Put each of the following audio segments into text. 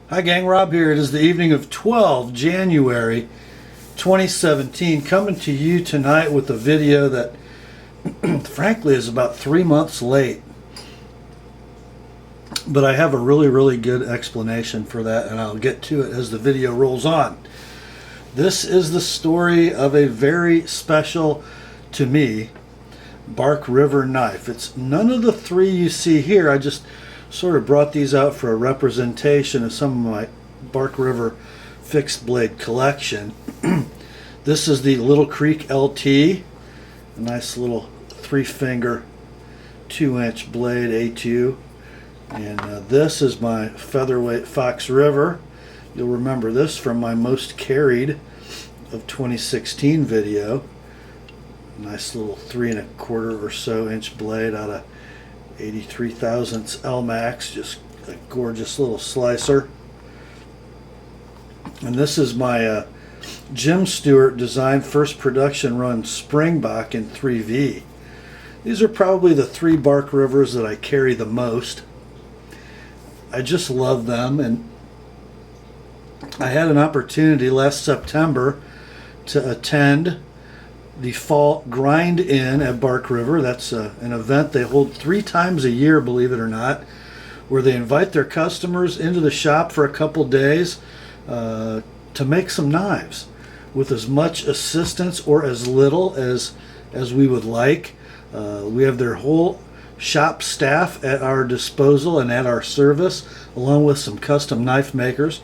Hi gang, Rob here. It is the evening of 12 January 2017, coming to you tonight with a video that frankly is about 3 months late. But I have a really good explanation for that, and I'll get to it as the video rolls on. This is the story of a very special, to me, Bark River knife. It's none of the three you see here. I just sort of brought these out for a representation of some of my Bark River fixed blade collection. This is the Little Creek LT, a nice little 3-finger 2-inch blade A2, and this is my featherweight Fox River. You'll remember this from my most carried of 2016 video. Nice little 3 1/4 or so inch blade out of 83 thousandths Elmax, just a gorgeous little slicer. And this is my Jim Stewart designed first production run Springbok in 3V. These are probably the 3 Bark Rivers that I carry the most. I just love them, and I had an opportunity last September to attend the fall grind-in at Bark River. That's an event they hold 3 times a year, believe it or not, where they invite their customers into the shop for a couple days to make some knives with as much assistance or as little as we would like. We have their whole shop staff at our disposal and at our service, along with some custom knife makers,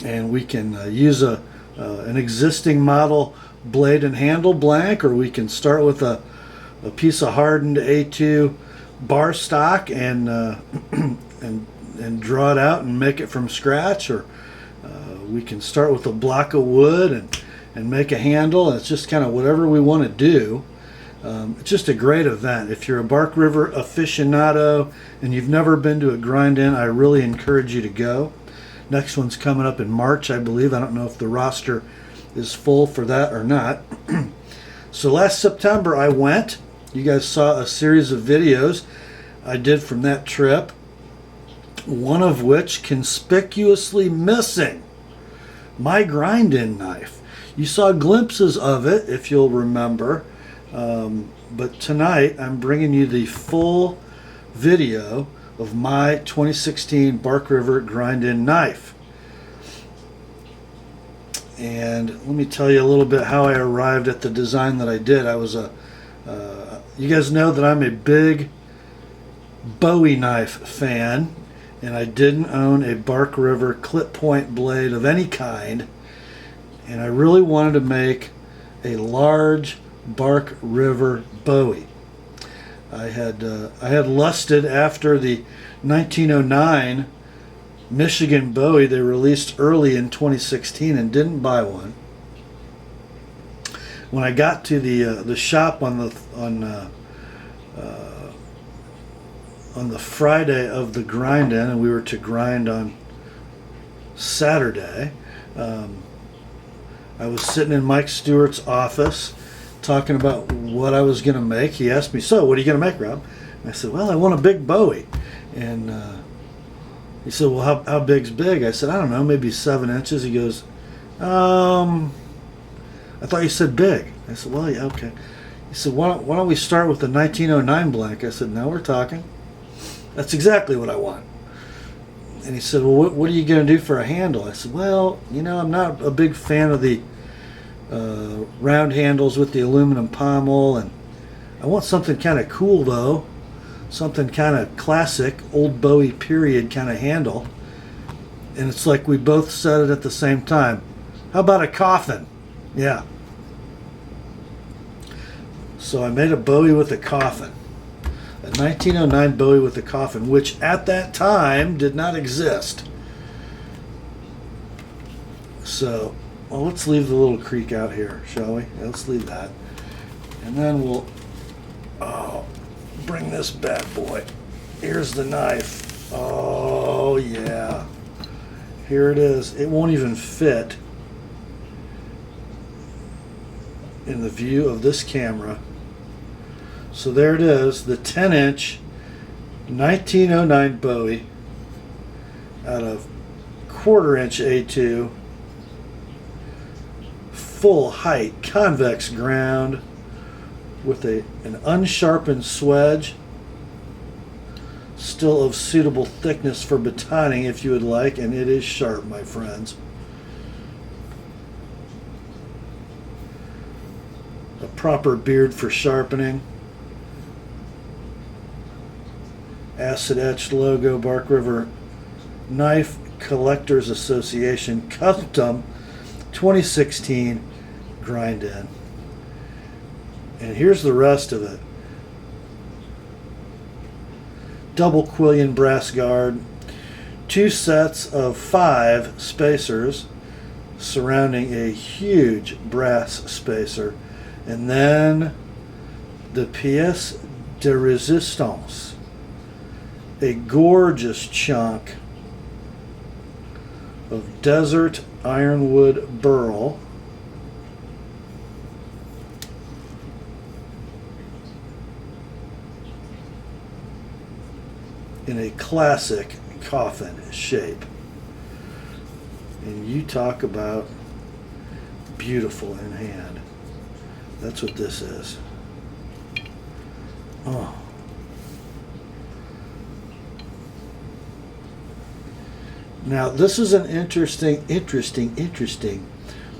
and we can use an existing model blade and handle blank, or we can start with a piece of hardened A2 bar stock and draw it out and make it from scratch, or we can start with a block of wood and make a handle. And it's just kind of whatever we want to do. It's just a great event. If you're a Bark River aficionado and you've never been to a grind-in, I really encourage you to go. Next one's coming up in March, I believe. I don't know if the roster is full for that or not. So last September I went. You guys saw a series of videos I did from that trip, one of which conspicuously missing my grind-in knife. You saw glimpses of it, if you'll remember, but tonight I'm bringing you the full video of my 2016 Bark River grind-in knife. And let me tell you a little bit how I arrived at the design that I did. I was you guys know that I'm a big Bowie knife fan, and I didn't own a Bark River clip point blade of any kind, and I really wanted to make a large Bark River Bowie. I had lusted after the 1909 Michigan Bowie they released early in 2016 and didn't buy one. When I got to the shop on the Friday of the grind-in, and we were to grind on Saturday, I was sitting in Mike Stewart's office talking about what I was going to make. He asked me, "So, what are you going to make, Rob?" And I said, "Well, I want a big Bowie." And he said, "Well, how big's big?" I said, "I don't know, maybe 7 inches." He goes, "I thought you said big." I said, "Well, yeah, okay." He said, why don't we start with the 1909 blank?" I said, "Now we're talking. That's exactly what I want." And he said, "Well, what are you going to do for a handle?" I said, "Well, you know, I'm not a big fan of the round handles with the aluminum pommel, and I want something kind of cool though, something kind of classic, old Bowie period kind of handle." And it's like we both said it at the same time. "How about a Coffin?" Yeah. So I made a Bowie with a Coffin, a 1909 Bowie with a Coffin, which at that time did not exist. So, well, let's leave the Little Creek out here, shall we? Yeah, let's leave that. And then we'll bring this bad boy. Here's the knife. Oh, yeah. Here it is. It won't even fit in the view of this camera. So there it is, the 10-inch 1909 Bowie out of 1/4-inch A2, full height convex ground with an unsharpened swedge, still of suitable thickness for batoning if you would like, and it is sharp, my friends. A proper beard for sharpening. Acid etched logo, Bark River Knife Collectors Association, custom 2016 grind in. And here's the rest of it. Double quillion brass guard, 2 sets of 5 spacers surrounding a huge brass spacer, and then the pièce de résistance, a gorgeous chunk of desert ironwood burl, in a classic coffin shape. And you talk about beautiful in hand. That's what this is. Oh. Now, this is an interesting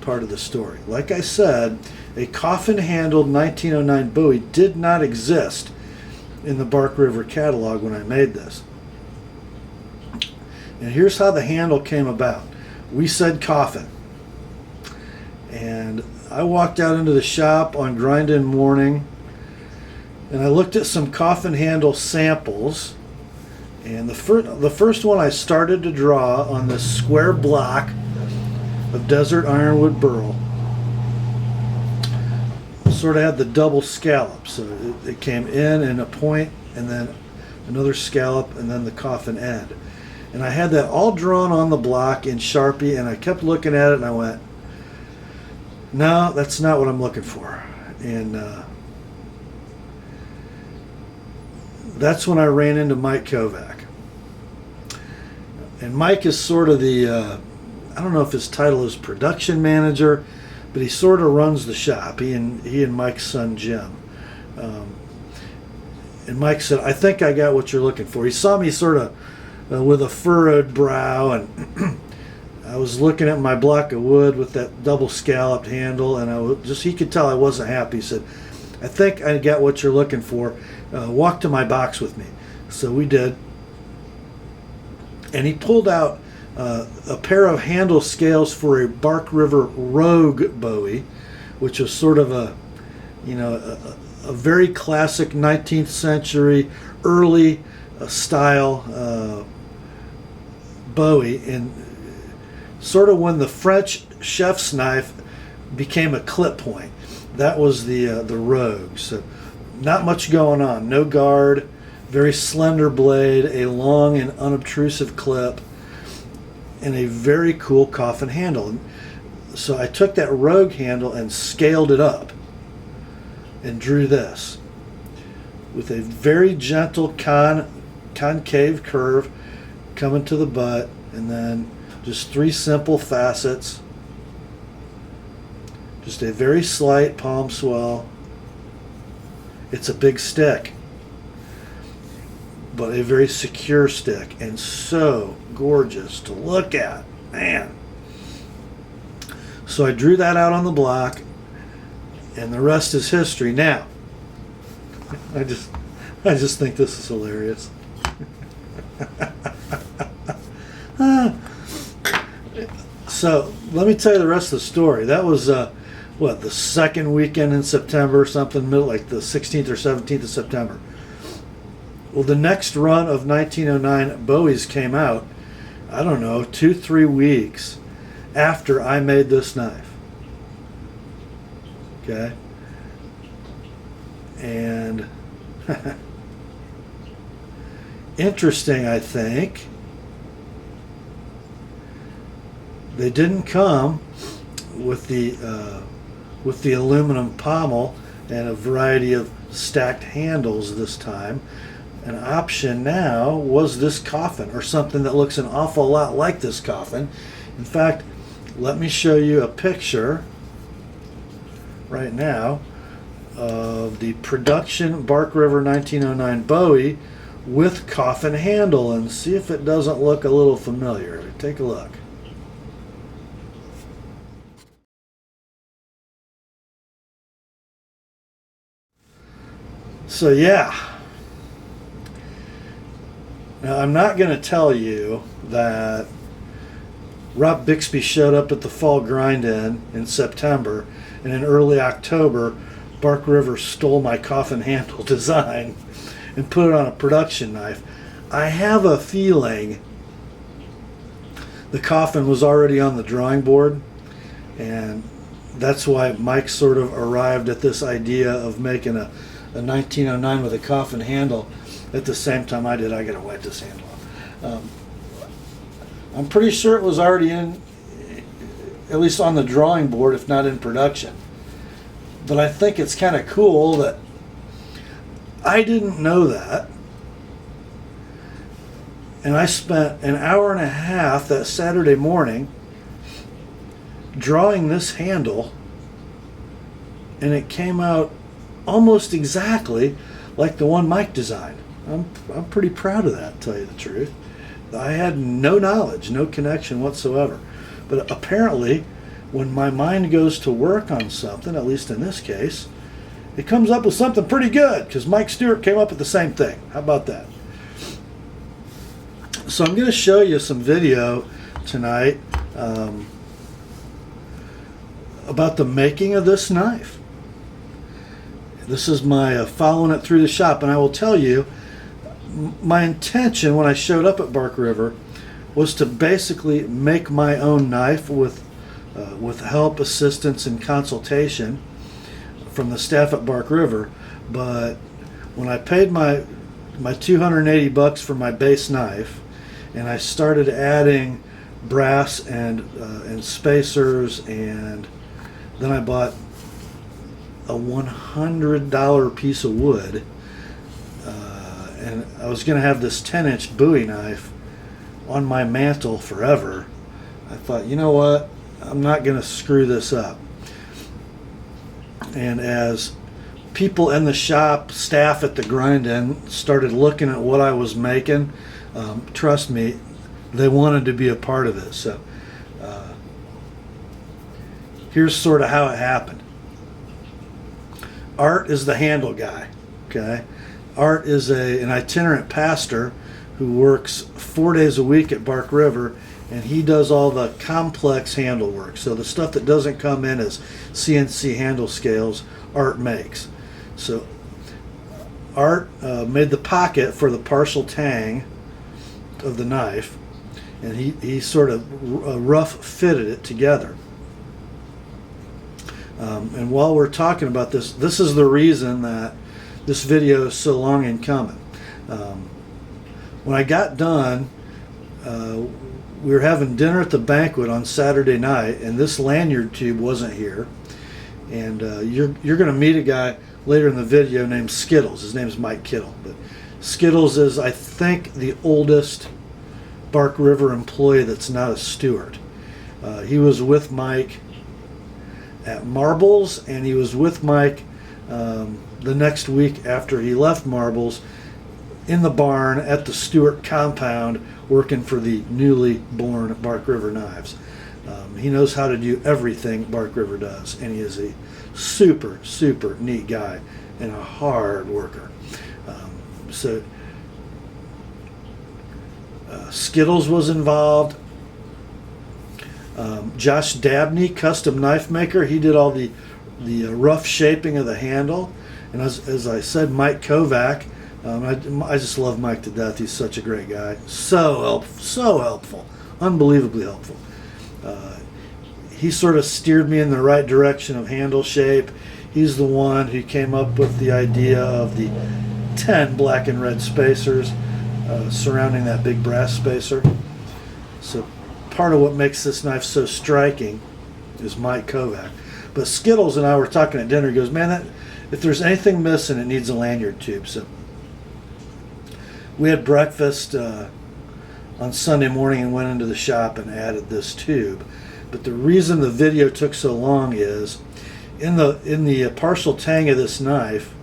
part of the story. Like I said, a coffin-handled 1909 Bowie did not exist in the Bark River catalog when I made this. And here's how the handle came about. We said coffin. And I walked out into the shop on grind-in morning, and I looked at some coffin handle samples. And the first one I started to draw on this square block of desert ironwood burl sort of had the double scallop. So it came in a point, and then another scallop, and then the coffin end. And I had that all drawn on the block in Sharpie, and I kept looking at it, and I went, no, that's not what I'm looking for. And that's when I ran into Mike Kovac. And Mike is sort of the, I don't know if his title is production manager, but he sort of runs the shop, he and Mike's son Jim. And Mike said, I think I got what you're looking for. He saw me sort of with a furrowed brow, and I was looking at my block of wood with that double scalloped handle, and he could tell I wasn't happy. He said, I think I got what you're looking for. Walk to my box with me. So we did. And he pulled out a pair of handle scales for a Bark River Rogue Bowie, which was sort of a very classic 19th century early style Bowie, and sort of when the French chef's knife became a clip point. That was the Rogue. So not much going on. No guard, very slender blade, a long and unobtrusive clip, and a very cool coffin handle. So I took that Rogue handle and scaled it up and drew this with a very gentle concave curve coming to the butt, and then just 3 simple facets, just a very slight palm swell. It's a big stick, but a very secure stick, and so gorgeous to look at, man. So I drew that out on the block, and the rest is history. Now, I just think this is hilarious. So let me tell you the rest of the story. That was the second weekend in September, something middle, like the 16th or 17th of September. Well, the next run of 1909 Bowies came out, I don't know, 2-3 weeks after I made this knife. Okay? And interesting, I think, they didn't come with the aluminum pommel and a variety of stacked handles this time. an option now was this coffin, or something that looks an awful lot like this coffin. In fact, let me show you a picture right now of the production Bark River 1909 Bowie with coffin handle, and see if it doesn't look a little familiar. Take a look. So yeah, now I'm not going to tell you that Rob Bixby showed up at the Fall Grind-In in September, and in early October Bark River stole my coffin handle design and put it on a production knife. I have a feeling the coffin was already on the drawing board, and that's why Mike sort of arrived at this idea of making a 1909 with a coffin handle at the same time I did. I gotta wipe this handle off. I'm pretty sure it was already in, at least on the drawing board, if not in production. But I think it's kind of cool that I didn't know that, and I spent an hour and a half that Saturday morning drawing this handle, and it came out almost exactly like the one Mike designed. I'm pretty proud of that, to tell you the truth. I had no knowledge, no connection whatsoever. But apparently, when my mind goes to work on something, at least in this case, it comes up with something pretty good, because Mike Stewart came up with the same thing. How about that? So I'm going to show you some video tonight about the making of this knife. This is my following it through the shop, and I will tell you, my intention when I showed up at Bark River was to basically make my own knife with help, assistance, and consultation from the staff at Bark River. But when I paid my $280 for my base knife, and I started adding brass and spacers, and then I bought a $100 piece of wood, and I was going to have this 10-inch Bowie knife on my mantle forever. I thought, you know what, I'm not going to screw this up. And as people in the shop, staff at the Grind-In, started looking at what I was making, trust me, they wanted to be a part of it. So here's sort of how it happened. Art is the handle guy, okay? Art is an itinerant pastor who works 4 days a week at Bark River, and he does all the complex handle work. So the stuff that doesn't come in as CNC handle scales, Art makes. So Art made the pocket for the partial tang of the knife, and he sort of rough fitted it together. And while we're talking about this, this is the reason that this video is so long in coming. When I got done, we were having dinner at the banquet on Saturday night, and this lanyard tube wasn't here. And you're going to meet a guy later in the video named Skittles. His name is Mike Kittle. But Skittles is, I think, the oldest Bark River employee that's not a steward. He was with Mike at Marbles, and he was with Mike the next week after he left Marbles in the barn at the Stewart compound working for the newly born Bark River knives. He knows how to do everything Bark River does, and he is a super, super neat guy and a hard worker. Skittles was involved. Josh Dabney, custom knife maker, he did all the rough shaping of the handle. And as I said, Mike Kovac, I just love Mike to death. He's such a great guy. So helpful, unbelievably helpful. He sort of steered me in the right direction of handle shape. He's the one who came up with the idea of the 10 black and red spacers surrounding that big brass spacer. So part of what makes this knife so striking is Mike Kovac. But Skittles and I were talking at dinner. He goes, man, if there's anything missing, it needs a lanyard tube. So We had breakfast on Sunday morning and went into the shop and added this tube. But the reason the video took so long is in the partial tang of this knife,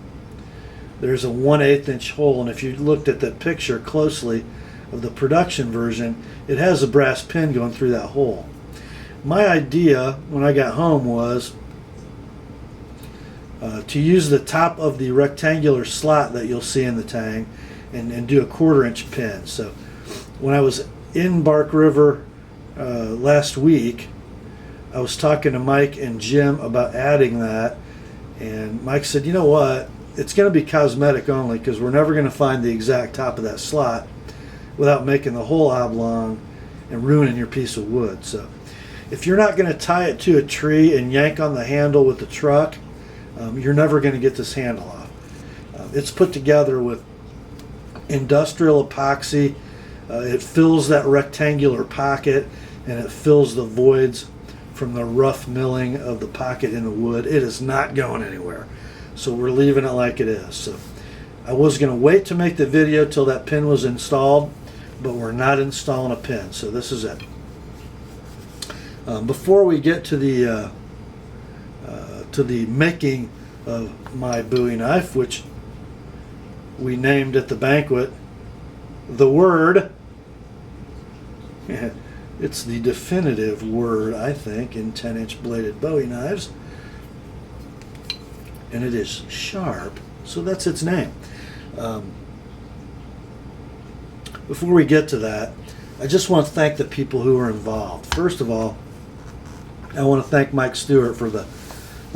there's a 1/8 inch hole, and if you looked at that picture closely of the production version, it has a brass pin going through that hole. My idea when I got home was to use the top of the rectangular slot that you'll see in the tang and do a 1/4 inch pin. So when I was in Bark River last week, I was talking to Mike and Jim about adding that, and Mike said, you know what, it's going to be cosmetic only because we're never going to find the exact top of that slot without making the whole oblong and ruining your piece of wood. So if you're not going to tie it to a tree and yank on the handle with the truck, you're never going to get this handle off. It's put together with industrial epoxy. It fills that rectangular pocket, and it fills the voids from the rough milling of the pocket in the wood. It is not going anywhere. So we're leaving it like it is. So I was going to wait to make the video till that pin was installed, but we're not installing a pin. So this is it. Before we get to the making of my Bowie knife, which we named at the banquet the Word. It's the definitive word, I think, in 10-inch bladed Bowie knives. And it is sharp, so that's its name. Before we get to that, I just want to thank the people who are involved. First of all, I want to thank Mike Stewart for the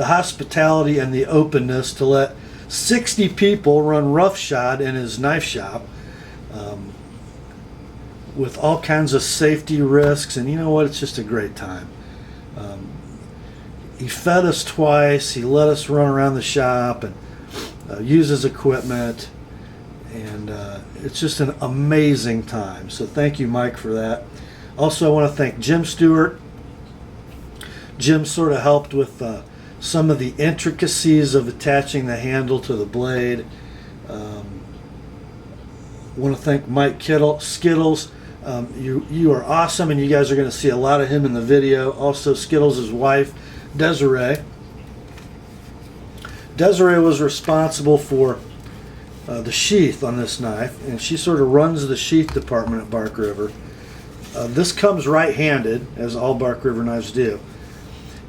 hospitality and the openness to let 60 people run roughshod in his knife shop. With all kinds of safety risks, and you know what, it's just a great time. He fed us twice, he let us run around the shop and use his equipment, and it's just an amazing time. So thank you, Mike, for that. Also, I want to thank Jim Stewart. Jim sort of helped with some of the intricacies of attaching the handle to the blade. I want to thank Mike Skittles. You are awesome, and you guys are going to see a lot of him in the video. Also, Skittles' wife, Desiree. Desiree was responsible for the sheath on this knife, and she sort of runs the sheath department at Bark River. This comes right-handed, as all Bark River knives do.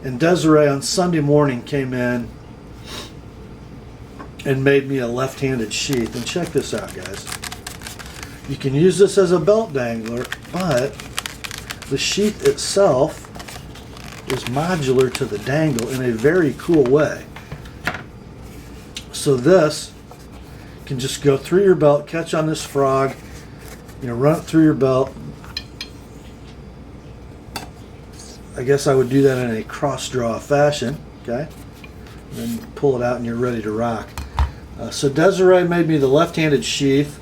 And Desiree on Sunday morning came in and made me a left-handed sheath. And check this out, guys. You can use this as a belt dangler, but the sheath itself is modular to the dangle in a very cool way. So this can just go through your belt, catch on this frog, run it through your belt. I guess I would do that in a cross draw fashion, okay? And then pull it out and you're ready to rock. So Desiree made me the left-handed sheath.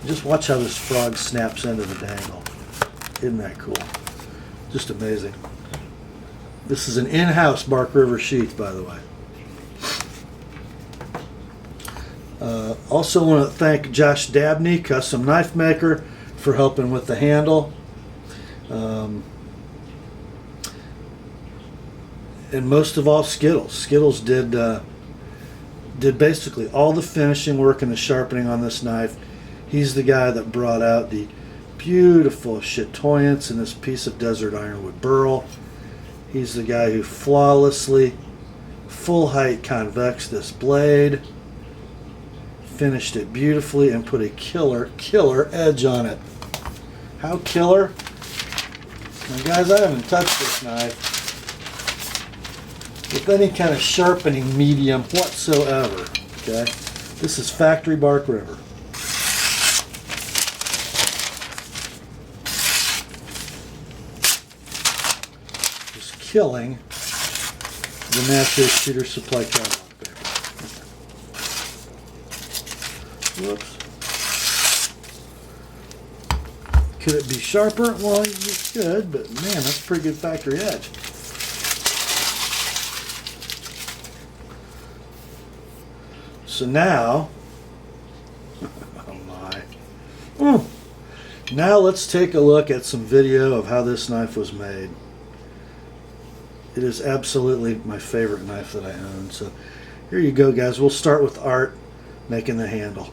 Just watch how this frog snaps into the dangle. Isn't that cool? Just amazing. This is an in-house Bark River sheath, by the way. Also want to thank Josh Dabney, custom knife maker, for helping with the handle. And most of all, Skittles. Skittles did basically all the finishing work and the sharpening on this knife. He's the guy that brought out the beautiful chatoyance in this piece of desert ironwood burl. He's the guy who flawlessly, full height convex this blade, finished it beautifully, and put a killer edge on it. How killer? Now guys, I haven't touched this knife with any kind of sharpening medium whatsoever. Okay, this is factory Bark River. Just killing the Natural Shooter Supply catalog paper. Whoops. Could it be sharper? Well, you could, but man, that's a pretty good factory edge. So now, oh my. Now let's take a look at some video of how this knife was made. It is absolutely my favorite knife that I own. So here you go, guys. We'll start with Art making the handle.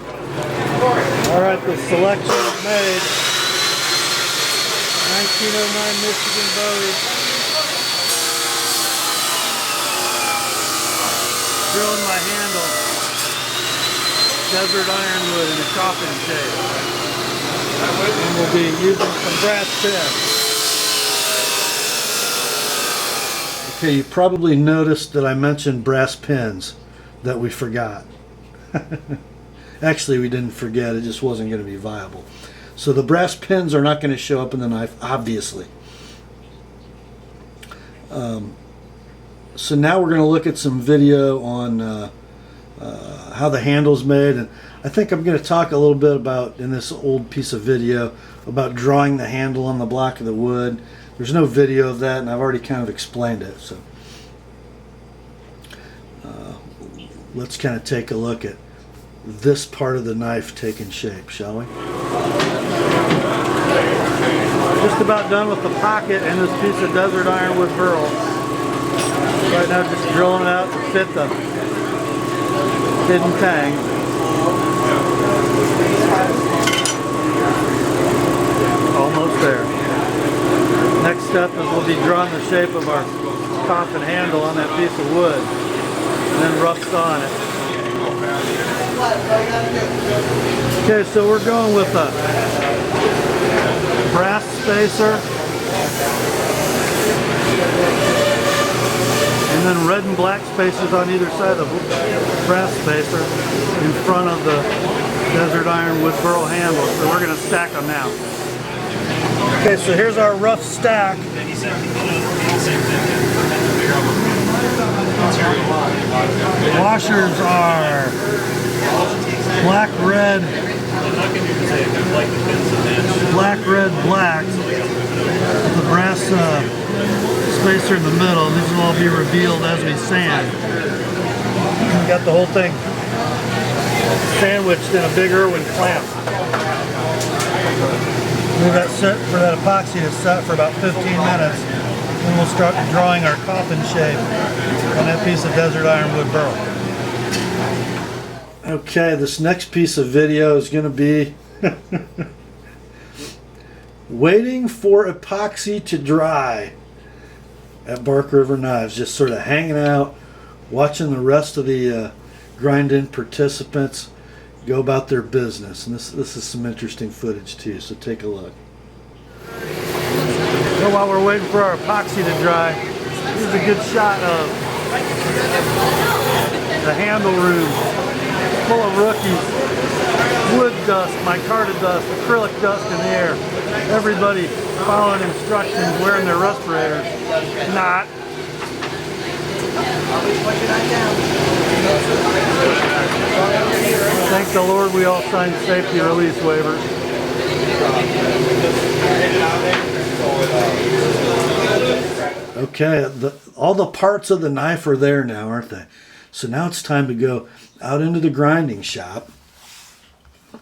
All right, the selection is made. 1909 Michigan Bowie. Drilling my handle. Desert ironwood in a coffin shape. And we'll be using some brass pins. Okay, you probably noticed that I mentioned brass pins that we forgot. Actually, we didn't forget, it just wasn't going to be viable. So the brass pins are not going to show up in the knife, obviously. So now we're going to look at some video on how the handle's made. And I think I'm going to talk a little bit about, in this old piece of video, about drawing the handle on the block of the wood. There's no video of that, and I've already kind of explained it. So let's kind of take a look at this part of the knife taking shape, shall we? Just about done with the pocket and this piece of desert ironwood burl. Right now just drilling it out to fit the hidden tang. Almost there. Next step is we'll be drawing the shape of our coffin handle on that piece of wood and then rough sawing it. Okay, so we're going with a brass spacer and then red and black spacers on either side of the brass spacer in front of the desert ironwood burl handle. So we're going to stack them now. Okay, so here's our rough stack. The washers are black, red, black. The brass spacer in the middle. These will all be revealed as we sand. We got the whole thing sandwiched in a big Irwin clamp. Leave that set for that epoxy to set for about 15 minutes. Then we'll start drawing our coffin shape on that piece of desert ironwood burl. Okay, this next piece of video is going to be waiting for epoxy to dry at Bark River Knives. Just sort of hanging out, watching the rest of the grind-in participants go about their business. And this is some interesting footage too, so take a look. So while we're waiting for our epoxy to dry, here's a good shot of the handle room full of rookies. Wood dust, micarta dust, acrylic dust in the air. Everybody following instructions, wearing their respirators. Not. Thank the Lord we all signed safety release waivers. Okay, all the parts of the knife are there now, aren't they? So now it's time to go out into the grinding shop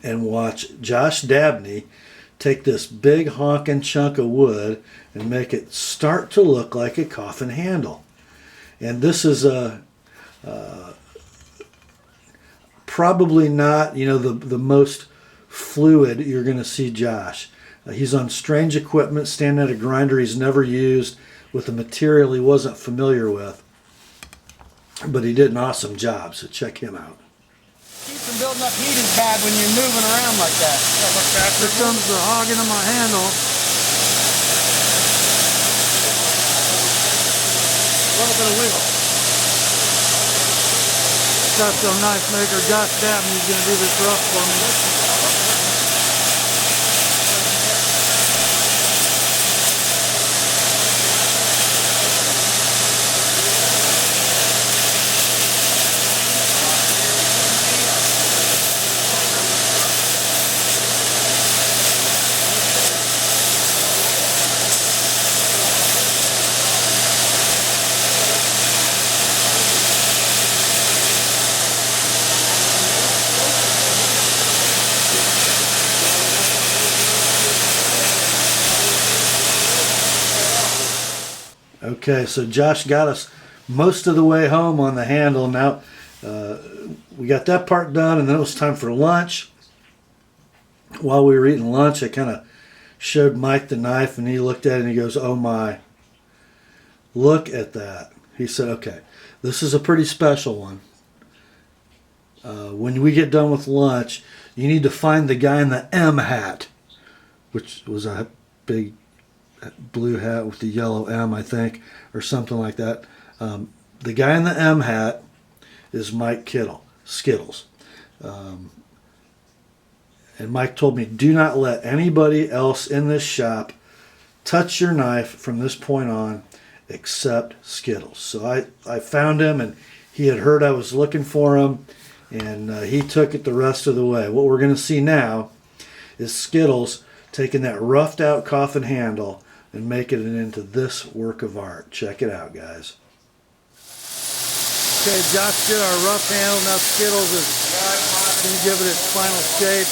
and watch Josh Dabney take this big honking chunk of wood and make it start to look like a coffin handle. And this is probably not, the most fluid you're going to see Josh. He's on strange equipment, standing at a grinder he's never used with a material he wasn't familiar with. But he did an awesome job, so check him out. Keeps from building up heat is bad when you're moving around like that. Here comes the hogging of my handle. A little bit of wiggle. Custom knife maker Josh Dabney's going to do this rough for me. Okay, so Josh got us most of the way home on the handle. Now we got that part done, and then it was time for lunch. While we were eating lunch, I kind of showed Mike the knife, and he looked at it and he goes, "Oh my, look at that." He said, "Okay, this is a pretty special one. When we get done with lunch, you need to find the guy in the M hat," which was a big blue hat with the yellow M, I think, or something like that. The guy in the M hat is Mike Skittles. And Mike told me, do not let anybody else in this shop touch your knife from this point on except Skittles. So I found him, and he had heard I was looking for him, and he took it the rest of the way. What we're going to see now is Skittles taking that roughed out Coffin handle and making it into this work of art. Check it out, guys. Okay, Josh did our rough handle. Now Skittles is going to give it its final shape.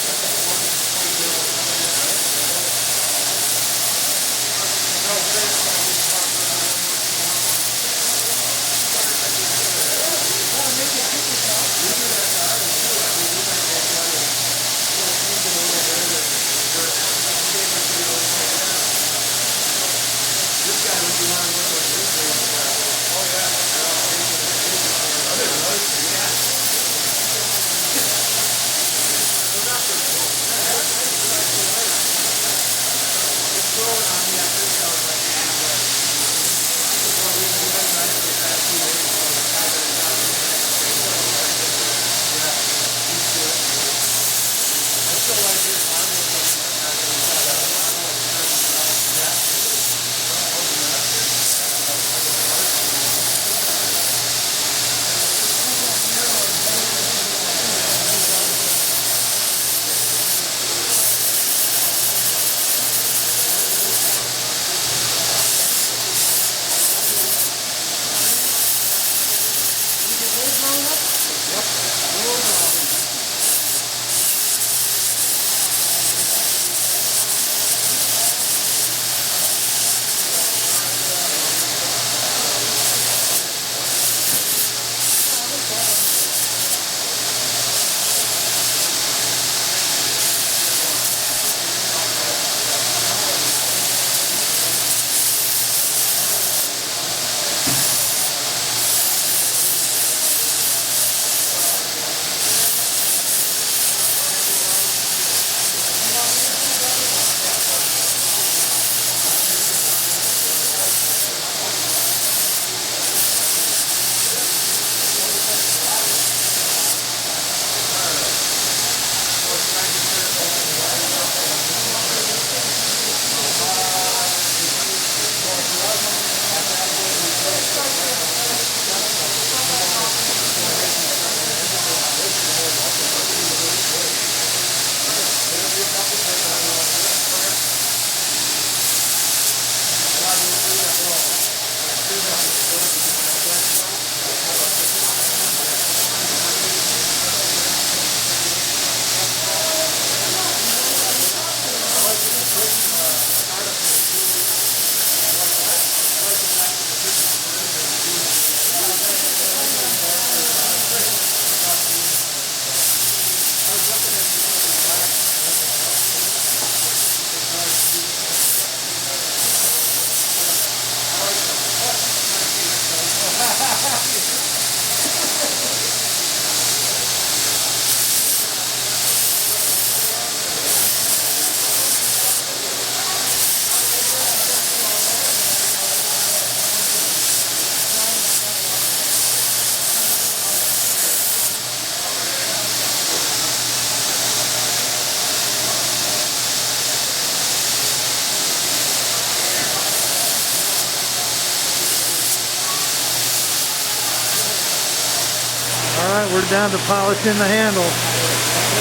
Alright, we're down to polishing the handle.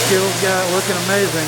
Skittles got it looking amazing.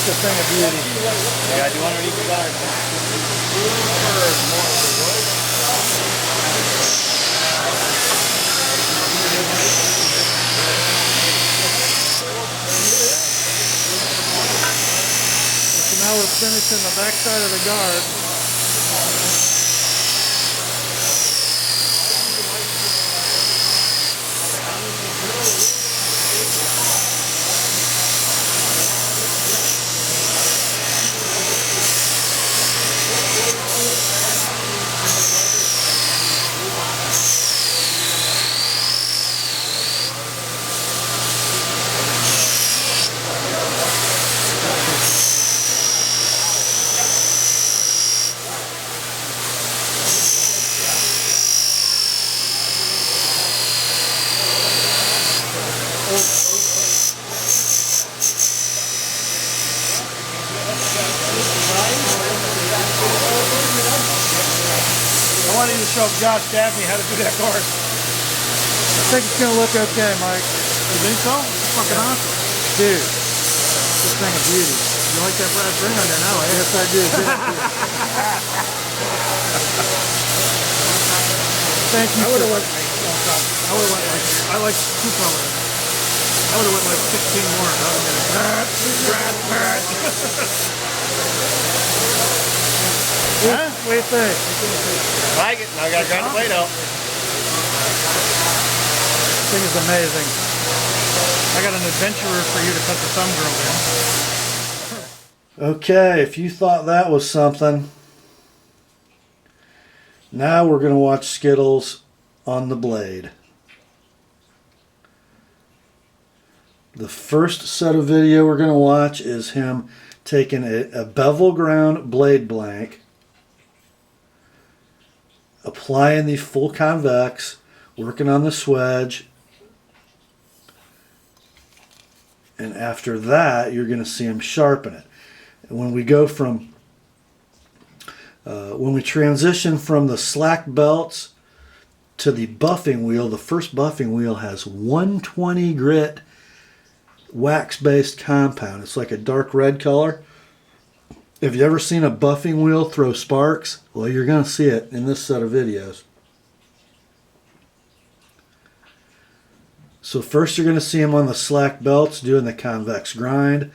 Just a thing of beauty. Yeah, do you want to leave the guard? So now we're finishing the back side of the guard. I wanted to show Josh Dabney how to do that guard. I think it's going to look okay, Mike. You think so? It's fucking awesome. Dude, this thing of beauty. You like that brass ring on there now, eh? Yes, I do. Thank you. I would have went I like 2 colors. I would have went like 16 more. Huh? What do you think? I like it. Now I got to grind the blade out. This thing is amazing. I got an adventurer for you to cut the thumb drill in. Okay, if you thought that was something, now we're going to watch Skittles on the blade. The first set of video we're going to watch is him taking a bevel ground blade blank, applying the full convex, working on the swedge, and after that you're going to see him sharpen it. And when we go from when we transition from the slack belts to the buffing wheel, the first buffing wheel has 120 grit wax-based compound. It's like a dark red color. Have you ever seen a buffing wheel throw sparks? Well, you're going to see it in this set of videos. So first you're going to see him on the slack belts doing the convex grind.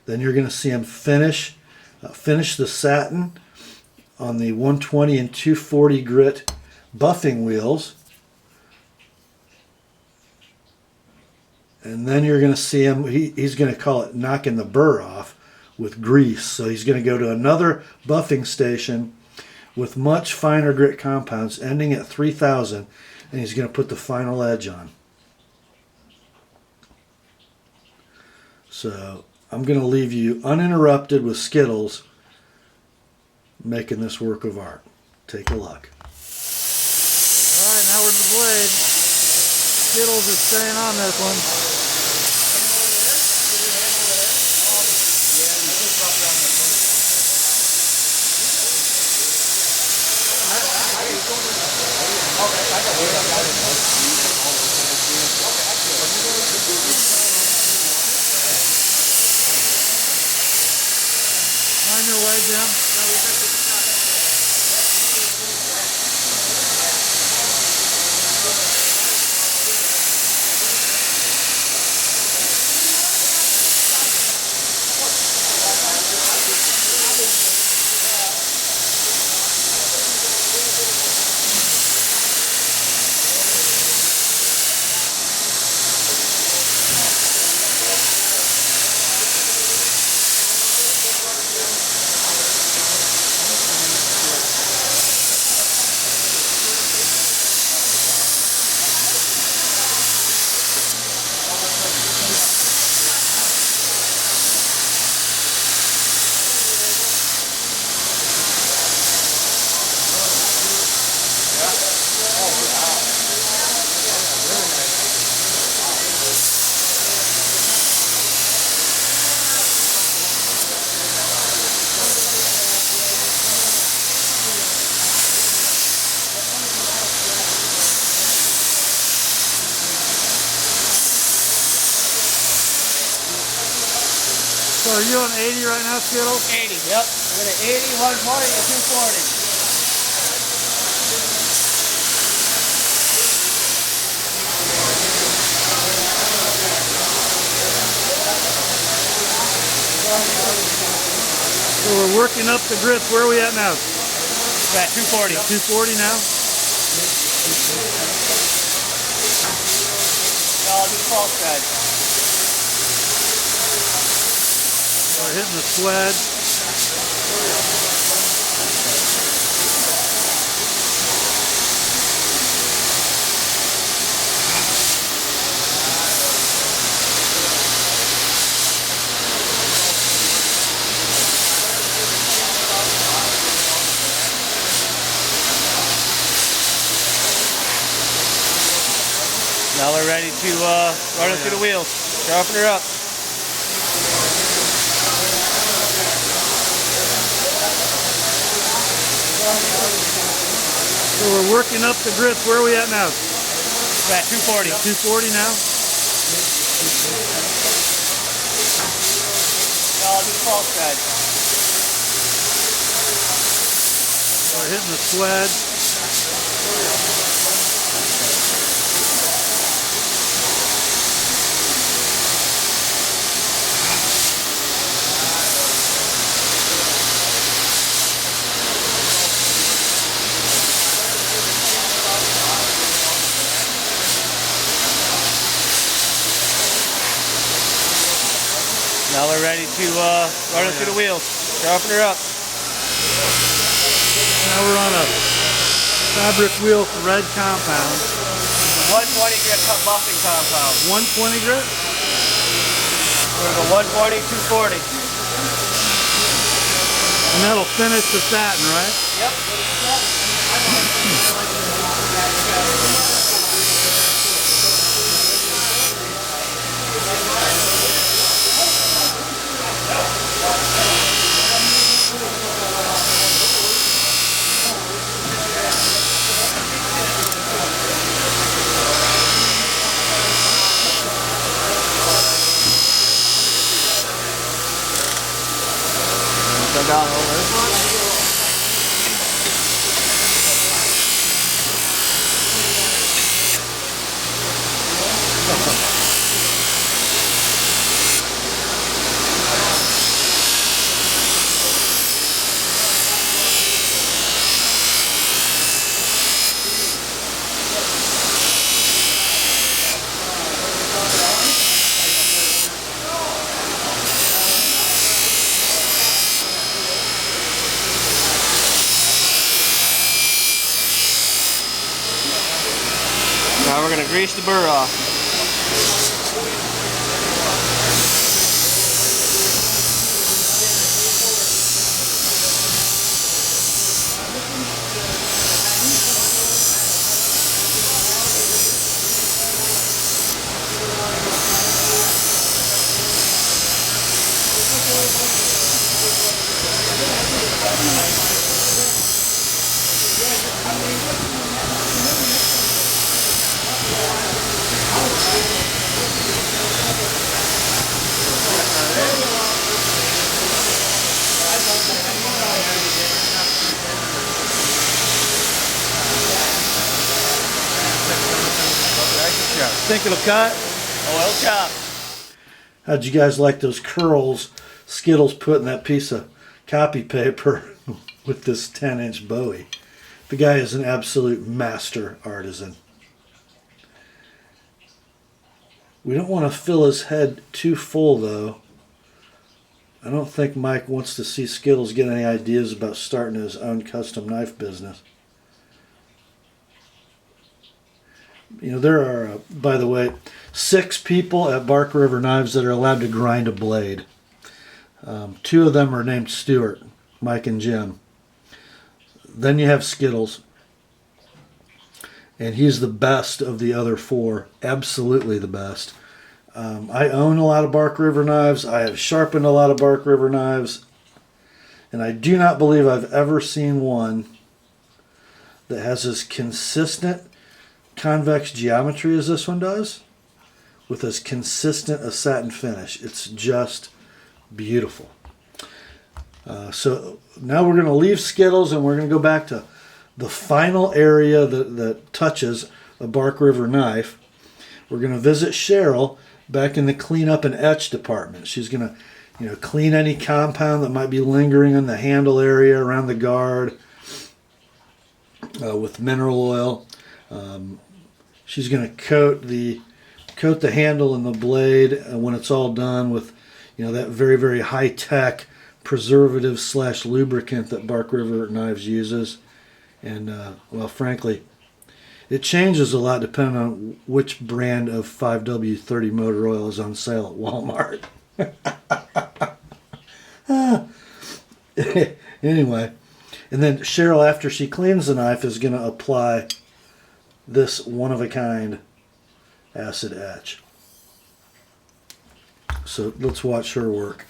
Then you're going to see him finish the satin on the 120 and 240 grit buffing wheels. And then you're going to see him, he's going to call it knocking the burr off with grease. So he's going to go to another buffing station with much finer grit compounds ending at 3000, and he's going to put the final edge on. So I'm going to leave you uninterrupted with Skittles making this work of art. Take a look. Alright, now we're in the blade. Skittles is staying on this one. Find your way, Jim. are you on 80 right now, Skittles? 80, yep. I'm at 80, 140, and 240. So we're working up the grits. Where are we at now? We're at 240. 240 now? I'll do false guide. We're hitting the sled. Now we're ready to run it through the wheels. Sharpen her up. So we're working up the grits. Where are we at now? We're at 240. 240 now? I'll do false guide. We're hitting the sled. Now we're ready to run it through the wheels. Sharpen her up. Now we're on a fabric wheel thread compound. 120 grit buffing compound. 120 grit? We're the 140, 240. And that'll finish the satin, right? Yep. Go down over this one. Now we're going to grease the burr off. Think it'll cut? Oil chop. How'd you guys like those curls Skittles put in that piece of copy paper with this 10-inch Bowie? The guy is an absolute master artisan. We don't want to fill his head too full though. I don't think Mike wants to see Skittles get any ideas about starting his own custom knife business. You know, there are, by the way, 6 people at Bark River Knives that are allowed to grind a blade. 2 of them are named Stuart, Mike and Jim. Then you have Skittles. And he's the best of the other 4. Absolutely the best. I own a lot of Bark River knives. I have sharpened a lot of Bark River knives. And I do not believe I've ever seen one that has as consistent convex geometry as this one does, with as consistent a satin finish. It's just Beautiful. So now we're going to leave Skittles and we're going to go back to the final area that touches a Bark River knife. We're going to visit Cheryl back in the clean up and etch department. She's going to, clean any compound that might be lingering in the handle area around the guard with mineral oil. She's going to coat the handle and the blade when it's all done with, that very, very high tech preservative / lubricant that Bark River Knives uses. And well, frankly, it changes a lot depending on which brand of 5W30 motor oil is on sale at Walmart. Anyway, and then Cheryl, after she cleans the knife, is going to apply this one-of-a-kind acid etch. So let's watch her work.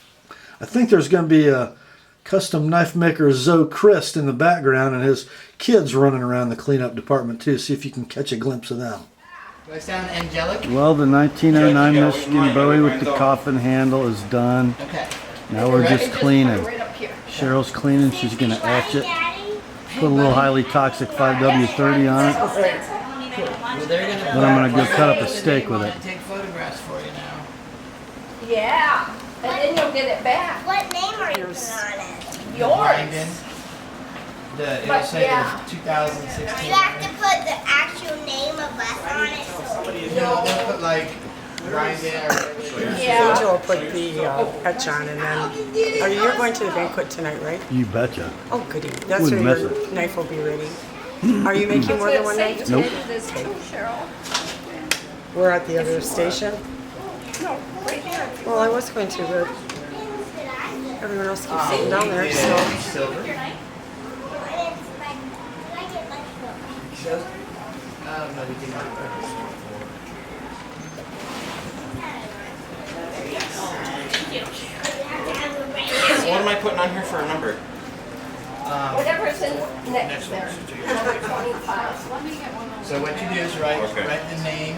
I think there's going to be a custom knife maker Zoe Christ in the background and his kids running around the cleanup department too. See if you can catch a glimpse of them. Do I sound angelic? Well, the 1909 Michigan Bowie with the coffin handle is done. Okay. Now we're just cleaning. Cheryl's cleaning. She's going to etch it. Put a little highly toxic 5W30 on it. Well, they're gonna Then I'm going to go cut up a steak with it. take photographs for you now. Yeah, and then you'll get it back. What name are you putting on it? Yours. It'll But, say yeah. the 2016. You have to put the actual name of us on it. So No, they'll put like Grindin or Yeah. Angel will put the etch on, and then you're going to the banquet tonight, right? You betcha. Oh, goody. That's Wouldn't where miss your it. knife will be ready. Are you making more than one knife? Nope. This too, Cheryl. We're at the other station. No, right here. Well, I was going to, but everyone else keeps sitting down there, so. silver. No, we did not. What am I putting on here for a number? Whatever's in next there. Number 25. So what you do is write Okay. the name,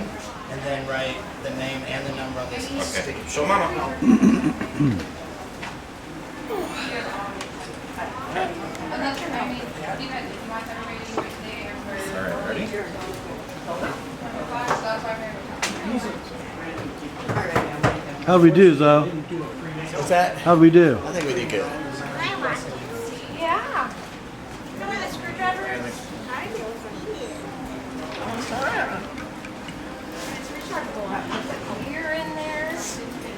and then write the name and the number on this sticky. Okay. So mama. Alright, ready? How'd we do, Zoe? What's that? How'd we do? I think we did good. Yeah. you want a screwdriver? Here in there.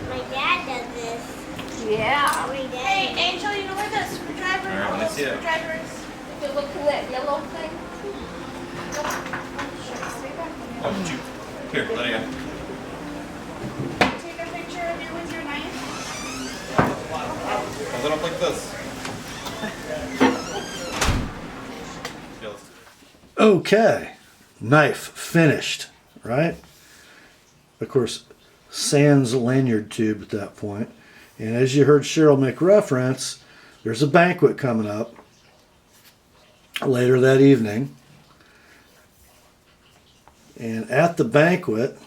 My dad does this. Yeah. Every day. Hey, Angel, you know where the screwdriver Alright, let me see it. screwdriver is? If you look in that yellow thing. Oh, shoot. Here, let it go. Take a picture of you with your knife. Hold it up like this. Okay. Knife finished, right? Of course, sans lanyard tube at that point. And as you heard Cheryl make reference, there's a banquet coming up later that evening. And at the banquet,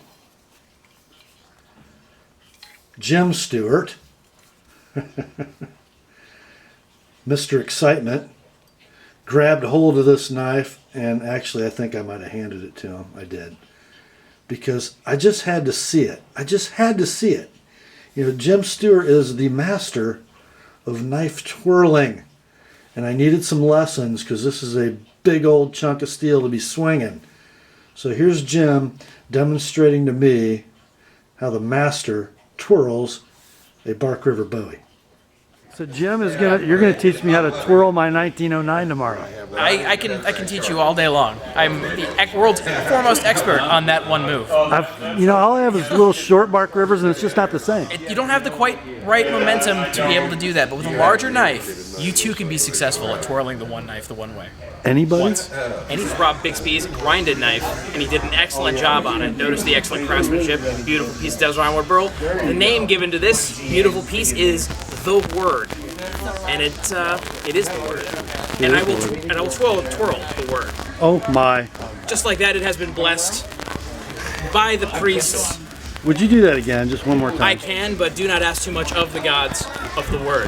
Jim Stewart, Mr. Excitement, grabbed hold of this knife, and actually I think I might have handed it to him. I did. Because I just had to see it. I just had to see it. Jim Stewart is the master of knife twirling. And I needed some lessons because this is a big old chunk of steel to be swinging. So here's Jim demonstrating to me how the master twirls a Bark River Bowie. So Jim is you're gonna teach me how to twirl my 1909 tomorrow. I can teach you all day long. I'm the world's foremost expert on that one move. All I have is little short Bark Rivers, and it's just not the same. You don't have the quite right momentum to be able to do that, but with a larger knife, you too can be successful at twirling the one knife the one way. Anybody? And he's Rob Bixby's grinded knife, and he did an excellent job on it. Notice the excellent craftsmanship, beautiful piece of Desert Ironwood burl. The name given to this beautiful piece is The Word, and it is the Word. And I will twirl the Word. Oh my! Just like that, it has been blessed by the priests. Would you do that again, just one more time? I can, but do not ask too much of the gods. of the word.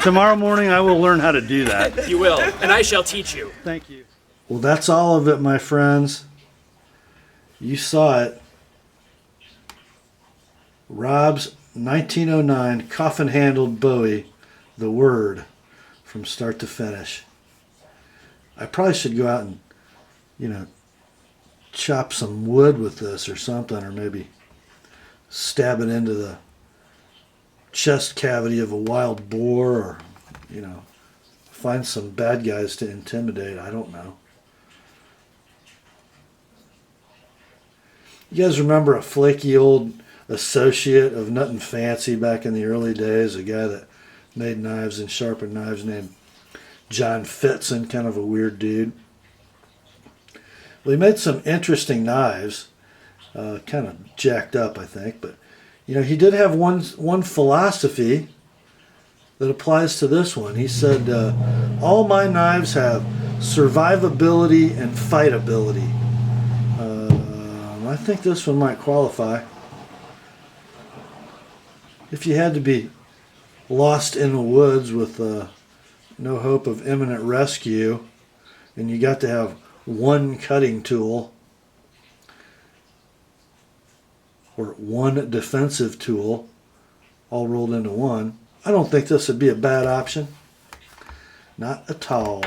Tomorrow morning I will learn how to do that. You will, and I shall teach you. Thank you. Well, that's all of it, my friends. You saw it. Rob's 1909 coffin-handled Bowie, The Word, from start to finish. I probably should go out and, chop some wood with this or something, or maybe stab it into the chest cavity of a wild boar, or, find some bad guys to intimidate. I don't know. You guys remember a flaky old associate of Nothing Fancy back in the early days, a guy that made knives and sharpened knives named John Fitzen, kind of a weird dude. Well, he made some interesting knives, kind of jacked up, I think, but he did have one philosophy that applies to this one. He said, all my knives have survivability and fightability. I think this one might qualify. If you had to be lost in the woods with no hope of imminent rescue, and you got to have one cutting tool or one defensive tool all rolled into one, I don't think this would be a bad option. Not at all.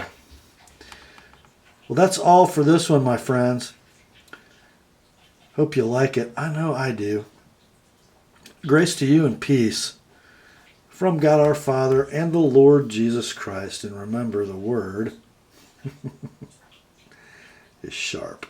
Well, that's all for this one, my friends. Hope you like it. I know I do. Grace to you and peace from God our Father and the Lord Jesus Christ. And remember, the word is sharp.